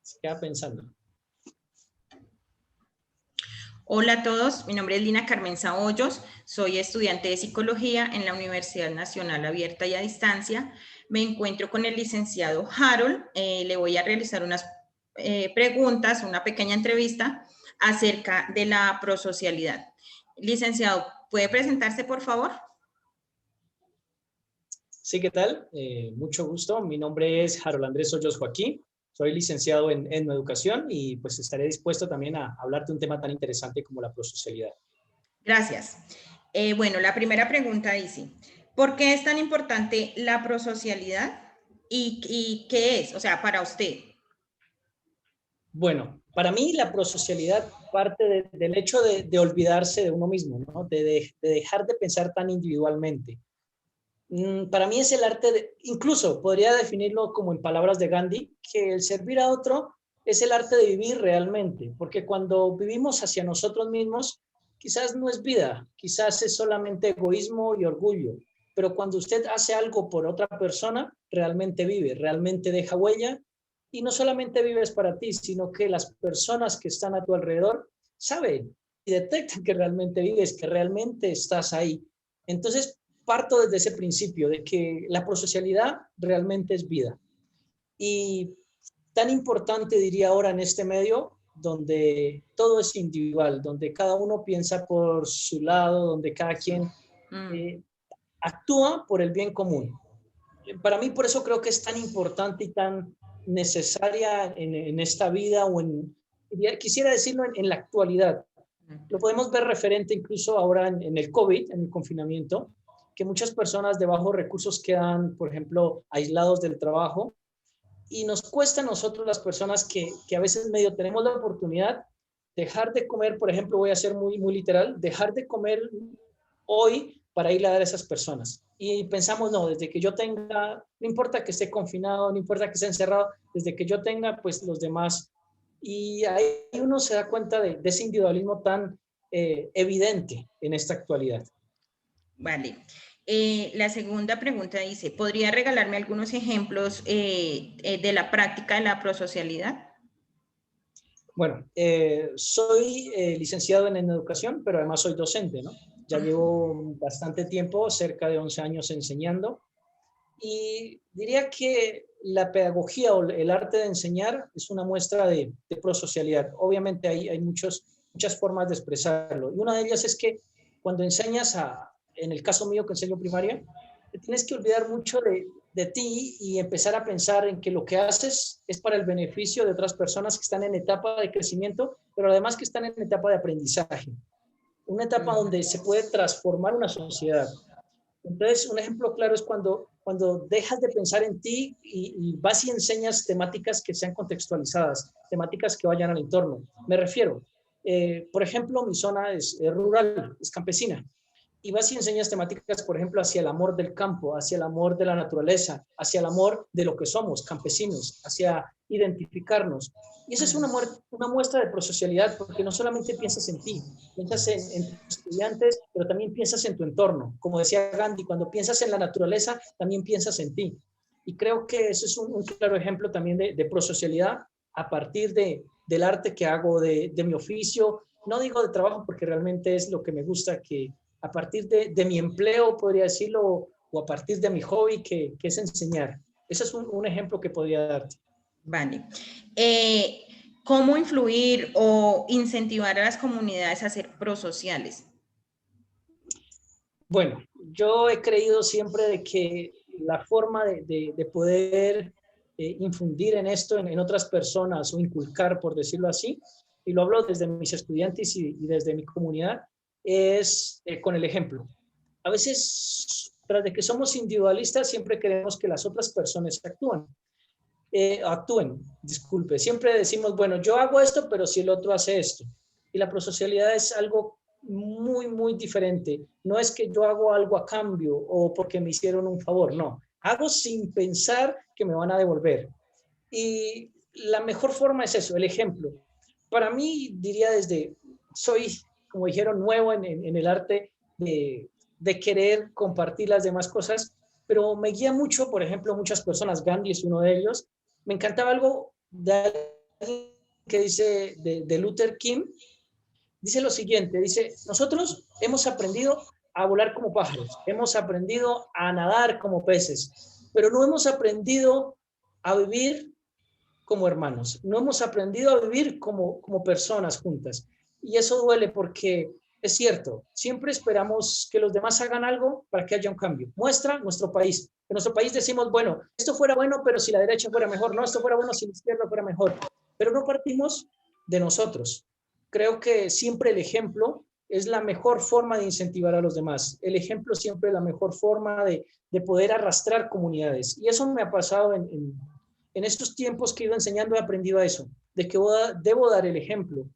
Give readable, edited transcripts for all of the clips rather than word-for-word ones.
Se queda pensando. Hola a todos, mi nombre es Lina Carmenza Hoyos, soy estudiante de Psicología en la Universidad Nacional Abierta y a Distancia. Me encuentro con el licenciado Harold, le voy a realizar unas preguntas, una pequeña entrevista acerca de la prosocialidad. Licenciado, ¿puede presentarse, por favor? Sí, ¿qué tal? Mucho gusto. Mi nombre es Harold Andrés Hoyos Joaquín. Soy licenciado en educación y pues estaré dispuesto también a hablar de un tema tan interesante como la prosocialidad. Gracias. Bueno, la primera pregunta dice, ¿por qué es tan importante la prosocialidad y qué es? O sea, para usted. Bueno, para mí la prosocialidad parte del hecho de olvidarse de uno mismo, ¿no? De dejar de pensar tan individualmente. Para mí es el arte incluso podría definirlo como en palabras de Gandhi, que el servir a otro es el arte de vivir realmente, porque cuando vivimos hacia nosotros mismos, quizás no es vida, quizás es solamente egoísmo y orgullo, pero cuando usted hace algo por otra persona, realmente vive, realmente deja huella, y no solamente vives para ti, sino que las personas que están a tu alrededor saben y detectan que realmente vives, que realmente estás ahí. Entonces, parto desde ese principio de que la prosocialidad realmente es vida. Y tan importante diría ahora en este medio, donde todo es individual, donde cada uno piensa por su lado, donde cada quien eh, actúa por el bien común. Para mí, por eso creo que es tan importante y tan necesaria en esta vida o quisiera decirlo en la actualidad. Lo podemos ver referente incluso ahora en el COVID, en el confinamiento, que muchas personas de bajos recursos quedan, por ejemplo, aislados del trabajo y nos cuesta a nosotros las personas que a veces medio tenemos la oportunidad dejar de comer, por ejemplo, voy a ser muy literal, dejar de comer hoy para ir a dar a esas personas. Y pensamos, no, desde que yo tenga, no importa que esté confinado, no importa que esté encerrado, desde que yo tenga, pues los demás. Y ahí uno se da cuenta de ese individualismo tan evidente en esta actualidad. Vale. La segunda pregunta dice, ¿podría regalarme algunos ejemplos de la práctica de la prosocialidad? Bueno, soy licenciado en educación, pero además soy docente, ¿no? Ya llevo bastante tiempo, cerca de 11 años enseñando, y diría que la pedagogía o el arte de enseñar es una muestra de prosocialidad. Obviamente hay muchas formas de expresarlo, y una de ellas es que cuando enseñas en el caso mío que enseño primaria, te tienes que olvidar mucho de ti y empezar a pensar en que lo que haces es para el beneficio de otras personas que están en etapa de crecimiento, pero además que están en etapa de aprendizaje, una etapa donde se puede transformar una sociedad. Entonces, un ejemplo claro es cuando dejas de pensar en ti y vas y enseñas temáticas que sean contextualizadas, temáticas que vayan al entorno. Me refiero, por ejemplo, mi zona es rural, es campesina, y vas y enseñas temáticas, por ejemplo, hacia el amor del campo, hacia el amor de la naturaleza, hacia el amor de lo que somos, campesinos, hacia identificarnos. Y esa es una muestra de prosocialidad, porque no solamente piensas en ti, piensas en tus estudiantes, pero también piensas en tu entorno. Como decía Gandhi, cuando piensas en la naturaleza, también piensas en ti. Y creo que ese es un claro ejemplo también de prosocialidad a partir del arte que hago, de mi oficio. No digo de trabajo porque realmente es lo que me gusta, que a partir de mi empleo, podría decirlo, o a partir de mi hobby, que es enseñar. Ese es un ejemplo que podría darte. Vale. ¿Cómo influir o incentivar a las comunidades a ser prosociales? Bueno, yo he creído siempre de que la forma de poder infundir en esto en otras personas o inculcar, por decirlo así, y lo hablo desde mis estudiantes y desde mi comunidad, es con el ejemplo. A veces, tras de que somos individualistas, siempre queremos que las otras personas actúen, disculpe. Siempre decimos, bueno, yo hago esto, pero si el otro hace esto. Y la prosocialidad es algo muy diferente. No es que yo hago algo a cambio o porque me hicieron un favor, no. Hago sin pensar que me van a devolver. Y la mejor forma es eso, el ejemplo. Para mí, diría soy, como dijeron, nuevo en el arte de querer compartir las demás cosas, pero me guía mucho, por ejemplo, muchas personas, Gandhi es uno de ellos, me encantaba algo de que dice de Luther King, dice lo siguiente, dice, nosotros hemos aprendido a volar como pájaros, hemos aprendido a nadar como peces, pero no hemos aprendido a vivir como hermanos, no hemos aprendido a vivir como personas juntas. Y eso duele porque es cierto, siempre esperamos que los demás hagan algo para que haya un cambio. Muestra nuestro país. En nuestro país decimos, bueno, esto fuera bueno, pero si la derecha fuera mejor, no, esto fuera bueno si la izquierda fuera mejor. Pero no partimos de nosotros. Creo que siempre el ejemplo es la mejor forma de incentivar a los demás. El ejemplo siempre es la mejor forma de poder arrastrar comunidades. Y eso me ha pasado en estos tiempos que he ido enseñando, he aprendido a eso, de que debo dar el ejemplo,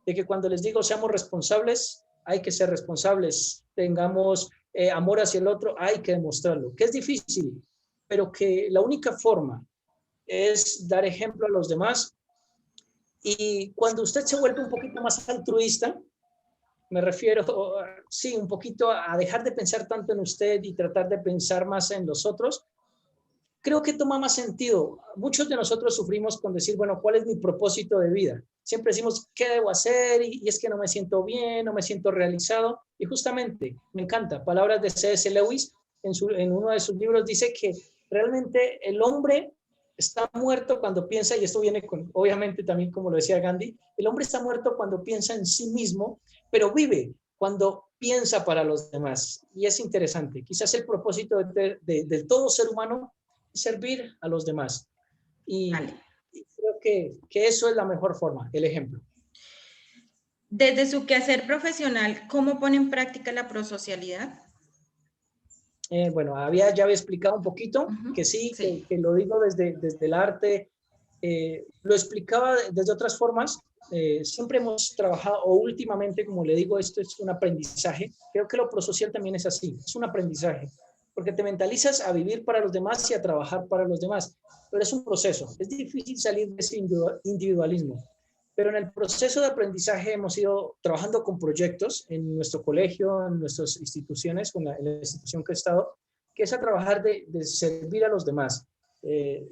de que cuando les digo seamos responsables, hay que ser responsables, tengamos amor hacia el otro, hay que demostrarlo, que es difícil, pero que la única forma es dar ejemplo a los demás. Y cuando usted se vuelve un poquito más altruista, me refiero, sí, un poquito a dejar de pensar tanto en usted y tratar de pensar más en los otros, creo que toma más sentido. Muchos de nosotros sufrimos con decir, bueno, ¿cuál es mi propósito de vida? Siempre decimos, ¿qué debo hacer? Y es que no me siento bien, no me siento realizado. Y justamente, me encanta, palabras de C.S. Lewis, en uno de sus libros dice que realmente el hombre está muerto cuando piensa, y esto viene con, obviamente también como lo decía Gandhi, el hombre está muerto cuando piensa en sí mismo, pero vive cuando piensa para los demás. Y es interesante. Quizás el propósito de todo ser humano servir a los demás. Y, Vale. y creo que eso es la mejor forma, el ejemplo. Desde su quehacer profesional, ¿cómo pone en práctica la prosocialidad? Bueno, ya había explicado un poquito, que sí, Sí. que lo digo desde el arte, lo explicaba desde otras formas, siempre hemos trabajado, o últimamente, como le digo, esto es un aprendizaje, creo que lo prosocial también es así, es un aprendizaje, porque te mentalizas a vivir para los demás y a trabajar para los demás, pero es un proceso, es difícil salir de ese individualismo, pero en el proceso de aprendizaje hemos ido trabajando con proyectos en nuestro colegio, en nuestras instituciones, con en la institución que he estado, que es a trabajar de servir a los demás,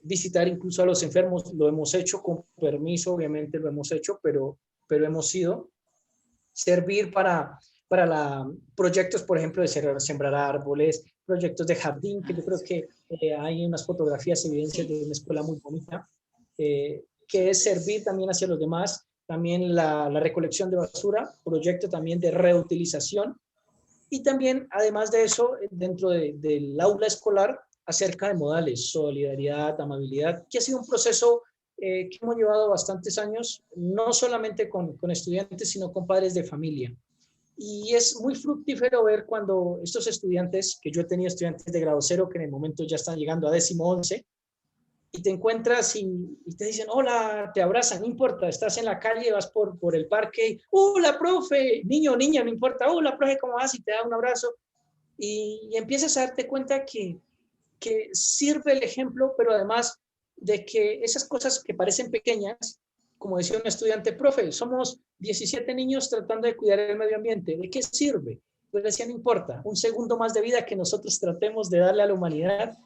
visitar incluso a los enfermos, lo hemos hecho con permiso, obviamente lo hemos hecho, pero hemos ido, servir para proyectos, por ejemplo, de sembrar árboles, proyectos de jardín, que yo creo que hay unas fotografías, evidencias de una escuela muy bonita, que es servir también hacia los demás, también la recolección de basura, proyecto también de reutilización, y también, además de eso, dentro del aula escolar, acerca de modales, solidaridad, amabilidad, que ha sido un proceso que hemos llevado bastantes años, no solamente con estudiantes, sino con padres de familia. Y es muy fructífero ver cuando estos estudiantes, que yo he tenido estudiantes de grado cero, que en el momento ya están llegando a 10º, 11, y te encuentras y te dicen, hola, te abrazan, no importa, estás en la calle, vas por el parque, hola, profe, niño, niña, no importa, hola, profe, ¿cómo vas? Y te da un abrazo. Y empiezas a darte cuenta que sirve el ejemplo, pero además de que esas cosas que parecen pequeñas, como decía un estudiante, profe, somos 17 niños tratando de cuidar el medio ambiente, ¿de qué sirve? Pues decía, no importa, un segundo más de vida que nosotros tratemos de darle a la humanidad,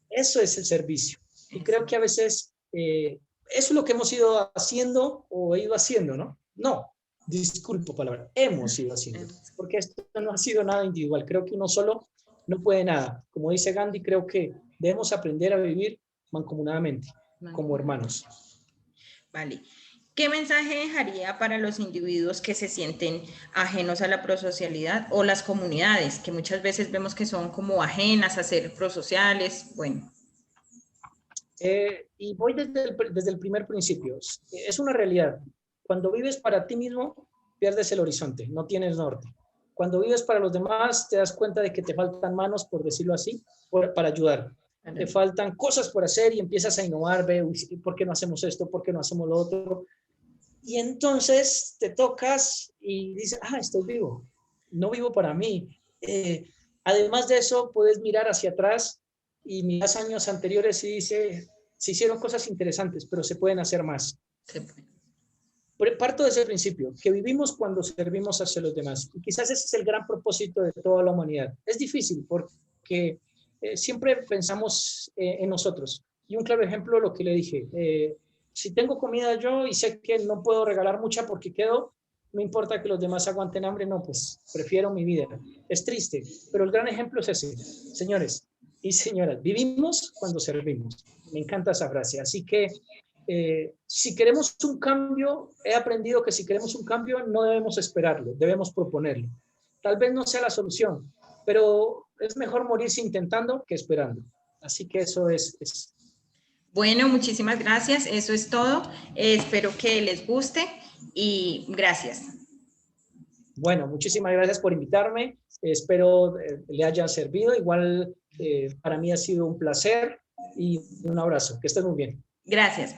eso es el servicio. Y creo que a veces eso es lo que hemos ido haciendo o he ido haciendo, ¿no? No, disculpo palabra, hemos ido haciendo, porque esto no ha sido nada individual. Creo que uno solo no puede nada. Como dice Gandhi, creo que debemos aprender a vivir mancomunadamente, como hermanos. Vale. ¿Qué mensaje dejaría para los individuos que se sienten ajenos a la prosocialidad o las comunidades, que muchas veces vemos que son como ajenas a ser prosociales? Bueno. Y voy desde el primer principio. Es una realidad. Cuando vives para ti mismo, pierdes el horizonte, no tienes norte. Cuando vives para los demás, te das cuenta de que te faltan manos, por decirlo así, para ayudar. Te faltan cosas por hacer y empiezas a innovar, ve, ¿por qué no hacemos esto? ¿Por qué no hacemos lo otro? Y entonces te tocas y dices, estoy vivo, no vivo para mí. Además de eso, puedes mirar hacia atrás y miras años anteriores y dices, se hicieron cosas interesantes, pero se pueden hacer más. Parto de ese principio, que vivimos cuando servimos hacia los demás. Y quizás ese es el gran propósito de toda la humanidad. Es difícil porque siempre pensamos en nosotros. Y un claro ejemplo, lo que le dije, si tengo comida yo y sé que no puedo regalar mucha porque quedo, no importa que los demás aguanten hambre, no, pues prefiero mi vida. Es triste, pero el gran ejemplo es ese. Señores y señoras, vivimos cuando servimos. Me encanta esa frase. Así que si queremos un cambio, he aprendido que si queremos un cambio no debemos esperarlo, debemos proponerlo. Tal vez no sea la solución, pero es mejor morirse intentando que esperando. Así que eso es. Bueno, muchísimas gracias. Eso es todo. Espero que les guste y gracias. Bueno, muchísimas gracias por invitarme. Espero le haya servido. Igual para mí ha sido un placer y un abrazo. Que estén muy bien. Gracias.